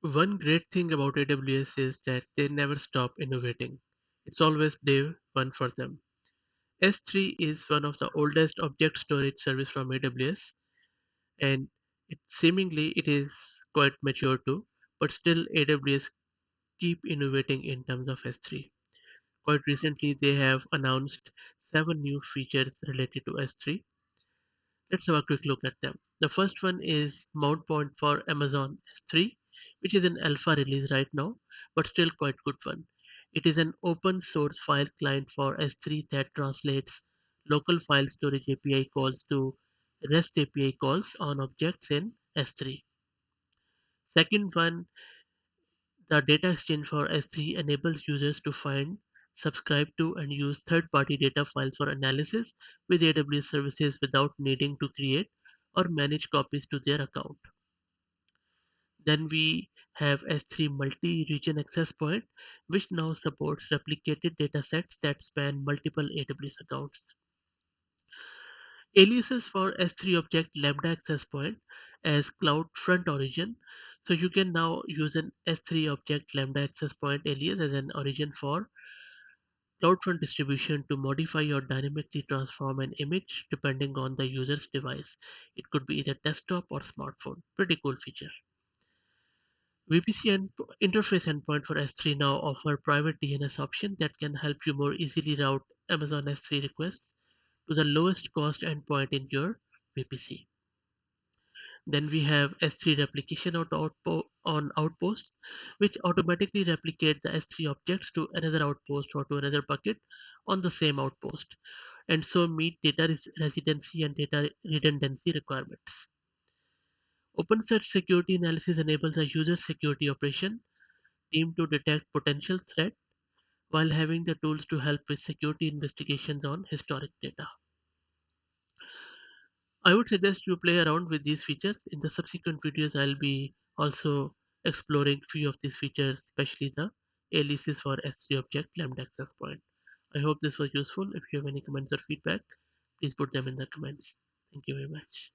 One great thing about AWS is that they never stop innovating. It's always day one for them. S3 is one of the oldest object storage service from AWS, and seemingly it is quite mature too, but still AWS keep innovating in terms of S3. Quite recently, they have announced 7 new features related to S3. Let's have a quick look at them. The first one is Mount Point for Amazon S3, which is an alpha release right now, but still quite good one. It is an open source file client for S3 that translates local file storage API calls to REST API calls on objects in S3. Second one, the data exchange for S3 enables users to find, subscribe to, and use third party data files for analysis with AWS services without needing to create or manage copies to their account. Then we have S3 multi region access point, which now supports replicated datasets that span multiple AWS accounts. Aliases for S3 object Lambda access point as CloudFront origin. So you can now use an S3 object Lambda access point alias as an origin for CloudFront distribution to modify or dynamically transform an image depending on the user's device. It could be either desktop or smartphone. Pretty cool feature. VPC and interface endpoint for S3 now offer private DNS option that can help you more easily route Amazon S3 requests to the lowest cost endpoint in your VPC. Then we have S3 replication on outposts, which automatically replicate the S3 objects to another outpost or to another bucket on the same outpost, and so meet data residency and data redundancy requirements. OpenSearch security analysis enables a user security operation team to detect potential threat while having the tools to help with security investigations on historic data. I would suggest you play around with these features. In the subsequent videos, I'll be also exploring few of these features, especially the aliases for S3 object lambda access point. I hope this was useful. If you have any comments or feedback, please put them in the comments. Thank you very much.